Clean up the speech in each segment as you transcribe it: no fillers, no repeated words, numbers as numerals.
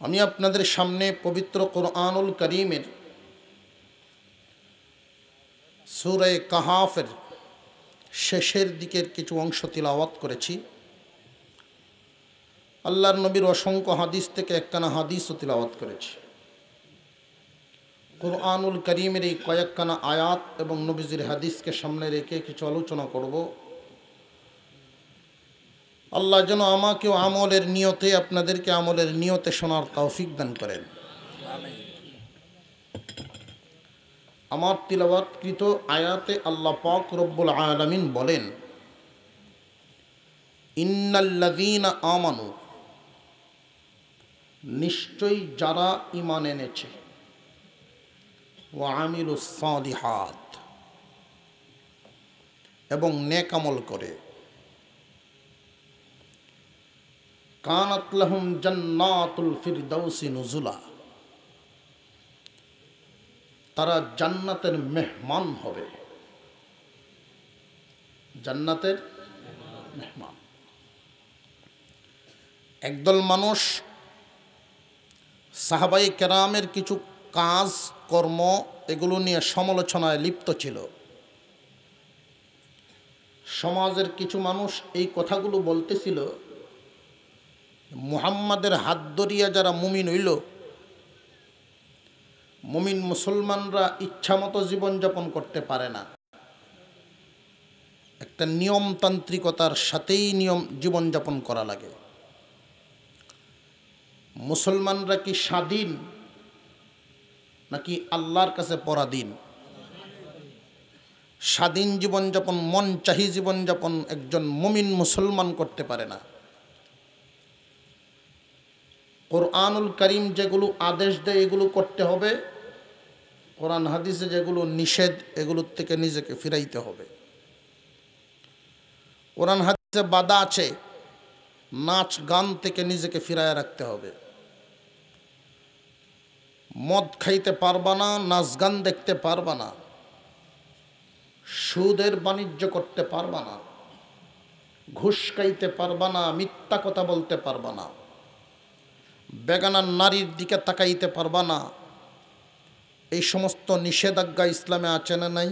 আমি আপনাদের সামনে পবিত্র কোরআনুল করিমের সূরা কাহাফের শেষের দিকের কিছু অংশ তিলাওয়াত করেছি। আল্লাহর নবীর অসংখ্য হাদিস থেকে একখানা হাদিসও তিলাওয়াত করেছি। কোরআনুল করিমের এই কয়েকখানা আয়াত এবং নবীজির হাদিসকে সামনে রেখে কিছু আলোচনা করব। আল্লাহ যেন আমাকেও আমলের নিয়তে, আপনাদেরকে আমলের নিয়তে শোনার তৌফিক দান করেন। আমার তিলাওয়াতকৃত আয়াতে আল্লাহ পাক রব্বুল আলামিন বলেন, ইন্নাল্লাযীনা আমানু, নিশ্চয়ই যারা ঈমান এনেছে, ওয়া আমিলুস সালিহাত, এবং নেক আমল করে, কানাত লাহুম জান্নাতুল ফিরদাউসি নুজুলা, তারা জান্নাতের মেহমান হবে। জান্নাতের মেহমান। একদল মানুষ সাহাবায়ে কেরামের কিছু কাজ কর্ম এগুলো নিয়ে সমালোচনায় লিপ্ত ছিল। সমাজের কিছু মানুষ এই কথাগুলো বলতেছিল, মুহাম্মাদের হাত ধরিয়া যারা মুমিন হইল, মুমিন মুসলমানরা ইচ্ছামতো জীবনযাপন করতে পারে না, একটা নিয়মতান্ত্রিকতার সাথেই জীবনযাপন করা লাগে। মুসলমানরা কি স্বাধীন নাকি আল্লাহর কাছে পরাধীন? স্বাধীন জীবনযাপন, মন চাহি জীবনযাপন একজন মুমিন মুসলমান করতে পারে না। কোরআনুল করিম যেগুলো আদেশ দেয় এগুলো করতে হবে, কোরআন হাদিসে যেগুলো নিষেধ এগুলোর থেকে নিজেকে ফিরাইতে হবে। কোরআন হাদিসে বাধা আছে, নাচ গান থেকে নিজেকে ফিরায় রাখতে হবে। মদ খাইতে পারবা না, নাচ গান দেখতে পারবা না, সুদের বাণিজ্য করতে পারবা না, ঘুষ খাইতে পারবা না, মিথ্যা কথা বলতে পারবা না, বেগানা নারীর দিকে তাকাইতে পারবা না। এই সমস্ত নিষেধাজ্ঞা ইসলামে আছে না নাই?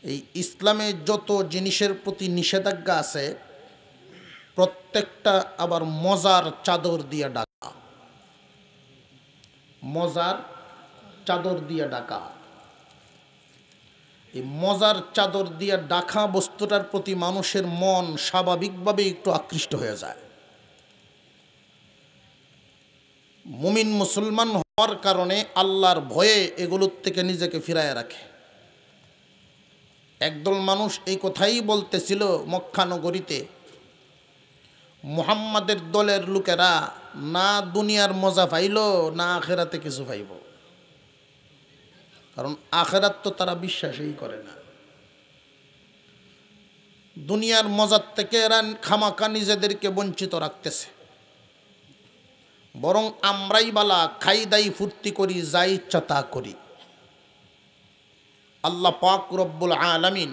এই ইসলামে যত জিনিসের প্রতি নিষেধাজ্ঞা আছে প্রত্যেকটা আবার মজার চাদর দিয়ে ঢাকা। মজার চাদর দিয়ে ঢাকা। এই মজার চাদর দিয়ে ঢাকা বস্তুটার প্রতি মানুষের মন স্বাভাবিকভাবে একটু আকৃষ্ট হয়ে যায়। মুমিন মুসলমান হওয়ার কারণে আল্লাহর ভয়ে এগুলোর থেকে নিজেকে ফিরায় রাখে। একদল মানুষ এই কথাই বলতেছিল মক্কা নগরীতে, মুহাম্মাদের দলের লোকেরা না দুনিয়ার মজা পাইল না আখেরাতে কিছু পাইব, কারণ আখেরাত তো তারা বিশ্বাসই করে না। দুনিয়ার মজার থেকে এরা খামাকা নিজেদেরকে বঞ্চিত রাখতেছে। বরং আমরাই বালা, খাই দাই ফুর্তি করি, যা ইচ্ছা তা করি। আল্লাহ পাক রব্বুল আলামিন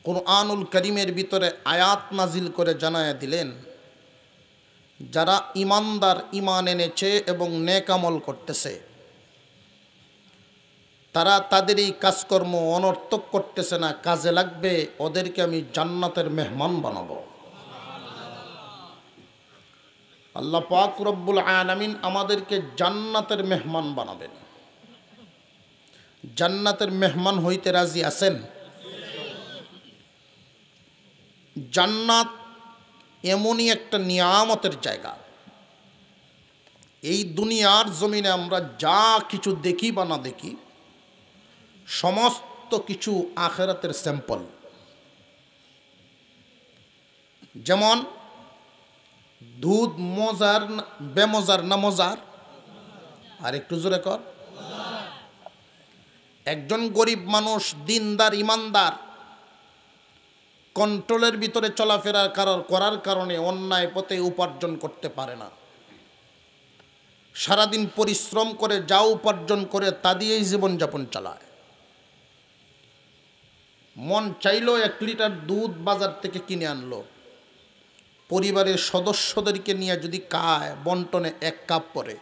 কোরআনুল করিমের ভিতরে আয়াত নাজিল করে জানায়া দিলেন, যারা ঈমানদার, ঈমান এনেছে এবং নেক আমল করতেছে, তারা তাদের এই কাজকর্ম অনর্থক করতেছে না, কাজে লাগবে। ওদেরকে আমি জান্নাতের মেহমান বানাবো। আল্লাহ পাক রব্বুল আলামিন আমাদেরকে জান্নাতের মেহমান বানাবেন। জান্নাতের মেহমান হইতে রাজি আছেন? জান্নাত এমনই একটা নিয়ামতের জায়গা। এই দুনিয়ার জমিনে আমরা যা কিছু দেখি বা না দেখি সমস্ত কিছু আখেরাতের স্যাম্পল। যেমন দুধ মজার বেমজার না মজার? আর একটু জোরে কর। একজন গরিব মানুষ, দিনদার, ইমানদার, কন্ট্রোলের ভিতরে চলাফেরা করার কারণে অন্যায় পথে উপার্জন করতে পারে না। সারাদিন পরিশ্রম করে যা উপার্জন করে তা দিয়েই জীবনযাপন চালায়। মন চাইলো 1 লিটার দুধ বাজার থেকে কিনে আনলো, পরিবারের সদস্যদেরকে নিয়ে যদি খায়, বন্টনে 1 কাপ পরে,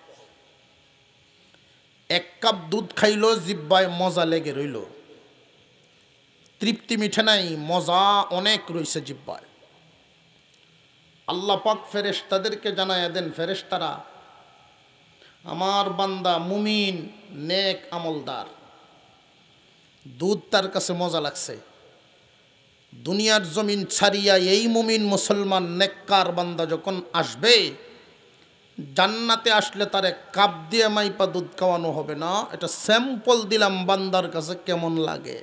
1 কাপ দুধ খাইলো, জিব্বায় মজা লেগে রইল, তৃপ্তি মিঠে নাই, মজা অনেক রইছে জিব্বায়। আল্লাহ পাক ফেরেশতাদেরকে জানায়া দেন, ফেরেশতারা, আমার বান্দা মুমিন নেক আমলদার, দুধ তার কাছে মজা লাগছে, দুনিয়ার জমিন ছাড়িয়া এই মুমিন মুসলমান নেককার বান্দা যখন আসবে, জান্নাতে আসলে তারে কাপ দিয়ে মাইপা দুধ খাওয়ানো হবে না, এটা স্যাম্পল দিলাম বান্দার কাছে কেমন লাগে।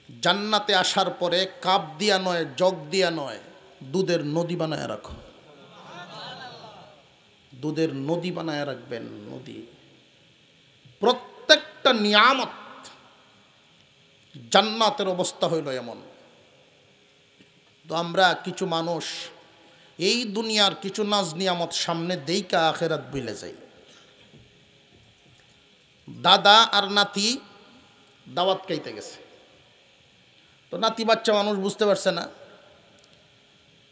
জান্নাতে আসার পরে কাপ দিয়া নয়, জগ দিয়া নয়, দুধের নদী বানায় রাখো, দুধের নদী বানায় রাখবেন, নদী। প্রত্যেকটা নিয়ামত, জান্নাতের অবস্থা হইল এমন। তো আমরা কিছু মানুষ এই দুনিয়ার কিছু নাজ নিয়ামত সামনে দেইকা আখেরাত ভুলে যাই। দাদা আর নাতি দাওয়াত খাইতে গেছে, তো নাতি বাচ্চা মানুষ বুঝতে পারছে না,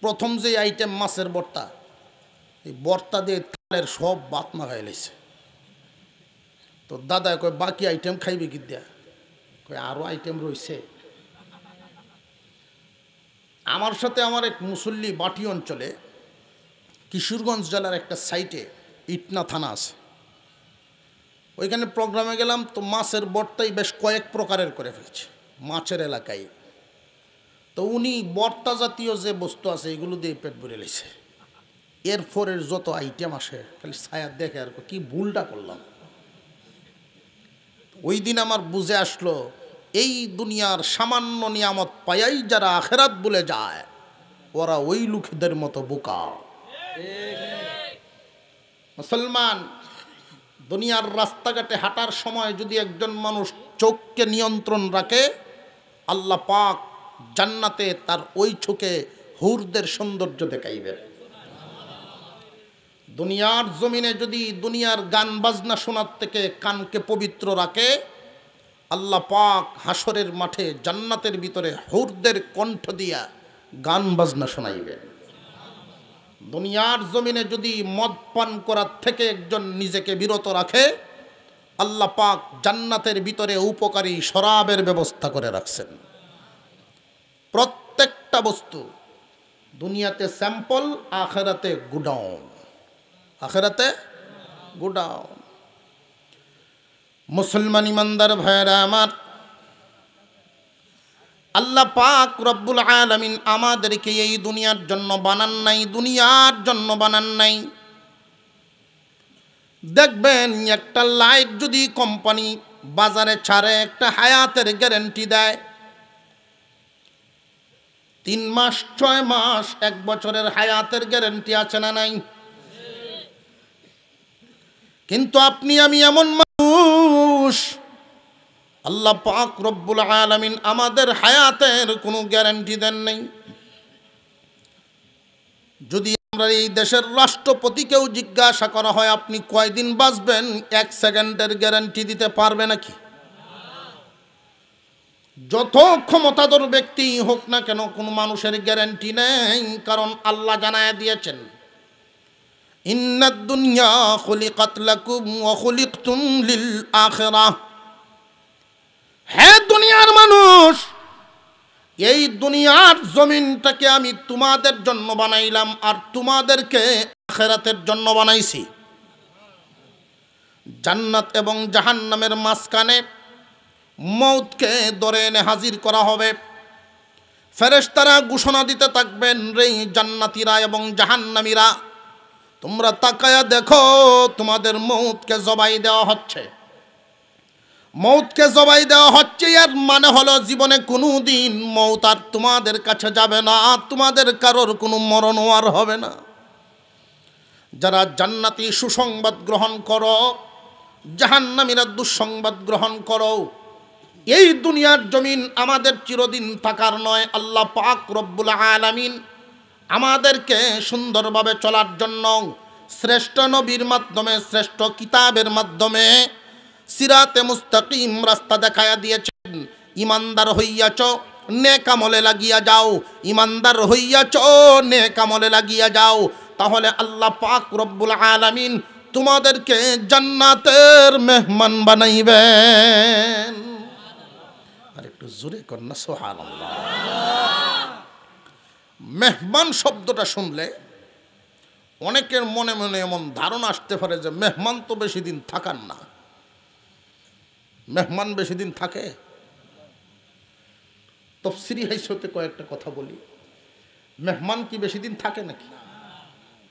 প্রথম যে আইটেম মাছের ভর্তা, এই ভর্তা দিয়ে তালের সব বাত মাখাই লাইছে। তো দাদা কয় বাকি আইটেম খাইবে কি দিয়া? কয় আরও আইটেম রয়েছে। আমার সাথে আমার এক মুসল্লি বাটি অঞ্চলে কিশোরগঞ্জ জেলার একটা সাইটে ইটনা থানা আছে, ওইখানে প্রোগ্রামে গেলাম। তো মাছের ভর্তাই বেশ কয়েক প্রকারের করে ফেলছে মাছের এলাকায়। তো উনি ভর্তা জাতীয় যে বস্তু আছে এগুলো দিয়ে পেট ভরে লেছে। এরপরের যত আইটেম আসে খালি ছায়া দেখে আর কি ভুলটা করলাম। ওই দিন আমার বুঝে আসলো, এই দুনিয়ার সামান্য নিয়ামত পায়াই যারা আখেরাত ভুলে যায়, ওরা ওই লোকদের মতো বোকা। মুসলমান, দুনিয়ার রাস্তাঘাটে হাঁটার সময় যদি একজন মানুষ চোখকে নিয়ন্ত্রণ রাখে, আল্লাহ পাক জান্নাতে তার ওই চোখে হুরদের সৌন্দর্য দেখাইবেন। দুনিয়ার জমিনে যদি দুনিয়ার গান বাজনা শোনার থেকে কানকে পবিত্র রাখে, আল্লাহ পাক হাসরের মাঠে জান্নাতের ভিতরে হুরদের কণ্ঠ দিয়া গান বাজনা শোনাইবেন। দুনিয়ার জমিনে যদি মদ পান করার থেকে একজন নিজেকে বিরত রাখে, আল্লাহ পাক জান্নাতের ভিতরে উপকারী শরাবের ব্যবস্থা করে রাখছেন। প্রত্যেকটা বস্তু দুনিয়াতে স্যাম্পল, আখেরাতে গুডাউন, আখেরাতে গুডাউন। মুসলমান ইমানদার ভাইরা আমার, আল্লাহ পাক রব্বুল আলামিন আমাদেরকে এই দুনিয়ার জন্য বানান নাই, দুনিয়ার জন্য বানান নাই। দেখবেন একটা লাইট যদি কোম্পানি বাজারে ছাড়ে, একটা হায়াতের গ্যারান্টি দেয়, 3 মাস, 6 মাস, 1 বছরের হায়াতের গ্যারান্টি আছে না নাই? কিন্তু আপনি আমি এমন মানুষ, আল্লাহ পাক রব্বুল আলামিন আমাদের হায়াতের কোনো গ্যারান্টি দেন নাই। যদি আমরা এই দেশের রাষ্ট্রপতিকেও জিজ্ঞাসা করা হয় আপনি কয়দিন বাঁচবেন, 1 সেকেন্ডের গ্যারান্টি দিতে পারবে নাকি? যত ক্ষমতাধর ব্যক্তি হোক না কেন, কোনো মানুষের গ্যারান্টি নেই। কারণ আল্লাহ জানায়া দিয়েছেন, ইন্নাদ দুনিয়া খুলিকাত লাকুম ওয়া খুলিকতুম লিল আখিরাহ। হে দুনিয়ার মানুষ, এই দুনিয়ার জমিনটাকে আমি তোমাদের জন্য বানাইলাম, আর তোমাদেরকে আখিরাতের জন্য বানাইছি। জান্নাত এবং জাহান্নামের মাঝখানে মৌতকে ধরে এনে হাজির করা হবে। ফেরেশতারা ঘোষণা দিতে থাকবেন, রে জান্নাতীরা এবং জাহান্নামীরা, তোমরা তাকায়া দেখো, তোমাদের মৌতকে জবাই দেওয়া হচ্ছে। মৌতকে জবাই দেওয়া হচ্ছে, এর মানে হলো জীবনে কোনো দিন মৌত আর তোমাদের কাছে যাবে না, তোমাদের কারোর কোনো মরণ আর হবে না। যারা জান্নাতি সুসংবাদ গ্রহণ করো, জাহান্নামীরা দুঃসংবাদ গ্রহণ করো। এই দুনিয়ার জমিন আমাদের চিরদিন থাকার নয়। আল্লাহ পাক রব্বুল আলামিন আমাদেরকে সুন্দরভাবে চলার জন্য শ্রেষ্ঠ নবীর মাধ্যমে, শ্রেষ্ঠ কিতাবের মাধ্যমে সিরাতে মুস্তাকিম রাস্তা দেখায়া দিয়েছেন। ইমানদার হইয়াছ, নেক আমলে লাগিয়া যাও, ইমানদার হইয়াছ নেক আমলে লাগিয়া যাও, তাহলে আল্লাহ পাক রব্বুল আলামিন তোমাদেরকে জান্নাতের মেহমান বানাইবেন। আর একটু জোরে কর না সুবহানাল্লাহ। মেহমান শব্দটা শুনলে অনেকের মনে মনে এমন ধারণা আসতে পারে যে মেহমান তো বেশি দিন থাকার না। মেহমান বেশি দিন থাকে? তাফসীরি হাইসতে কয়েকটা কথা বলি। মেহমান কি বেশি দিন থাকে নাকি?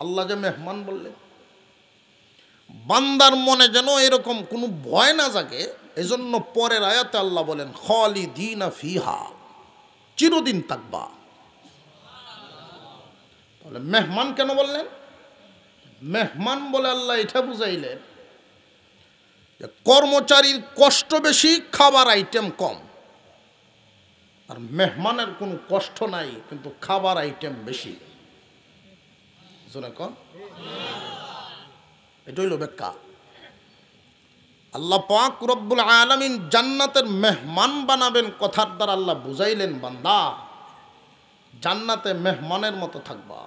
আল্লাহ যে মেহমান বললেন, বান্দার মনে যেন এরকম কোনো ভয় না জাগে, এজন্য পরের আয়াতে আল্লাহ বলেন খালিদিনা ফিহা, চিরদিন থাকবা। তাহলে মেহমান কেন বললেন? মেহমান বলে আল্লাহ এটা বুঝাইলেন যে কর্মচারীর কষ্ট বেশি, খাবার আইটেম কম। আর মেহমানের কোনো কষ্ট নাই, কিন্তু খাবার আইটেম বেশি। কন এটা হইল ব্যাখ্যা। আল্লাহ পাক রব্বুল আলামিন জান্নাতের মেহমান বানাবেন কথার দ্বারা আল্লাহ বুঝাইলেন, বান্দা জান্নাতে মেহমানের মতো থাকবা,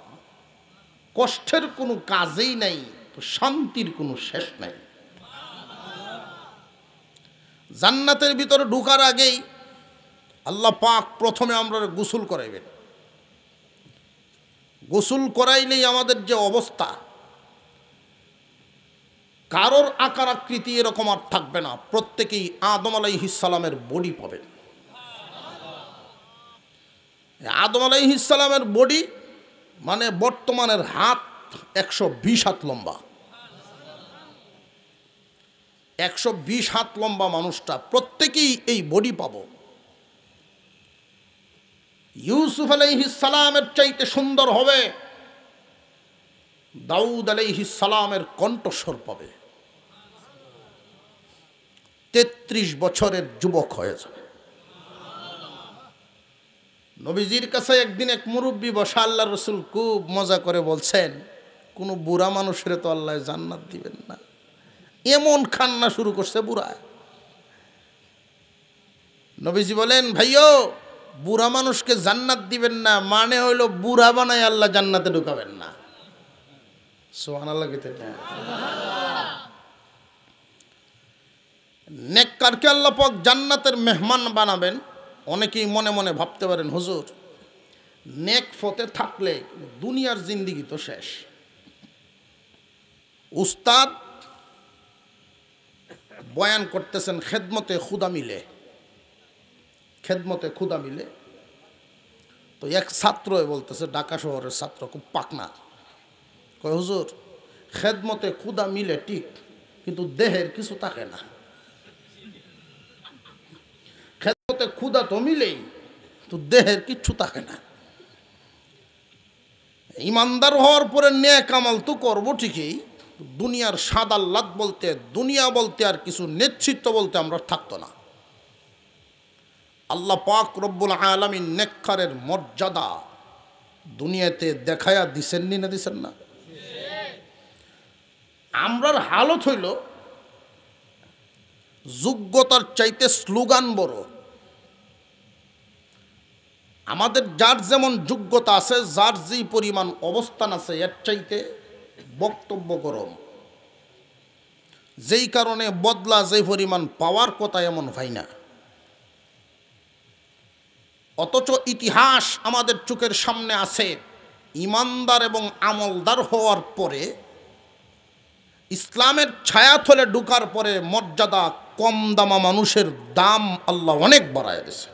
কষ্টের কোনো কাজেই নাই, তো শান্তির কোনো শেষ নাই। জান্নাতের ভিতরে ঢোকার আগেই আল্লাহ পাক প্রথমে আমরা গোসল করাইবেন। গোসল করাইলেই আমাদের যে অবস্থা, কারোর আকার আকৃতি এরকম আর থাকবে না, প্রত্যেকেই আদম আলাইহিস সালামের বডি পাবেন। আদম আলাইহিস সালামের বডি মানে বর্তমানের হাত 120 হাত লম্বা। 120 হাত লম্বা মানুষটা প্রত্যেকেই এই বডি পাবো। ইউসুফ আলাইহিস সালামের চাইতে সুন্দর হবে, দাউদ আলাইহিস সালামের কণ্ঠস্বর পাবে, 33 বছরের যুবক হয়ে যাবে। নবীজির কাছে একদিন এক মুরব্বী বসা, আল্লাহ রসুল খুব মজা করে বলছেন, কোনো বুড়া মানুষের তো আল্লাহ জান্নাত দিবেন না। এমন কান্না শুরু করছে বুড়া। নবীজি বলেন, ভাইও বুড়া মানুষকে জান্নাত দিবেন না মানে হইল বুড়া বানায় আল্লাহ জান্নাতে ঢুকাবেন না। সুবহানাল্লাহ। নেককারকে আল্লাহ পাক জান্নাতের মেহমান বানাবেন। অনেকেই মনে মনে ভাবতে পারেন, হুজুর নেক ফতে থাকলে দুনিয়ার জিন্দিগি তো শেষ। উস্তাদ বয়ান করতেছেন খেদমতে খুদা মিলে, খেদমতে খুদা মিলে। তো এক ছাত্র বলতেছে, ঢাকা শহরের ছাত্র, খুব পাকনা, কয় হুজুর খেদমতে খুদা মিলে ঠিক, কিন্তু দেহের কিছু থাকে না। খেদমতে খুদা তো মিলেই, তো দেহের কিচ্ছু থাকে না। ইমানদার হওয়ার পরে নেক আমল তো করবো ঠিকই, দুনিয়ার স্বাদ আহ্লাদ বলতে, দুনিয়া বলতে আর কিছু নেতৃত্ব বলতে আমরা থাকতো না। আল্লাহ পাক রব্বুল আলামিন নেককারের মর্যাদা দুনিয়াতে দেখায়া দিছেননি না দিছেন না? আমরার হালত হইল যোগ্যতার চাইতে স্লোগান বড়। আমাদের যার যেমন যোগ্যতা আছে, যার যেই পরিমাণ অবস্থান আছে, এর চাইতে বক্তব্য গরম। যেই কারণে বদলা যেই পরিমাণ পাওয়ার কথা এমন হয় না। অথচ ইতিহাস আমাদের চোখের সামনে আছে, ইমানদার এবং আমলদার হওয়ার পরে, ইসলামের ছায়াতলে ঢোকার পরে মর্যাদা কম দামা মানুষের দাম আল্লাহ অনেক বাড়ায় দিয়েছে।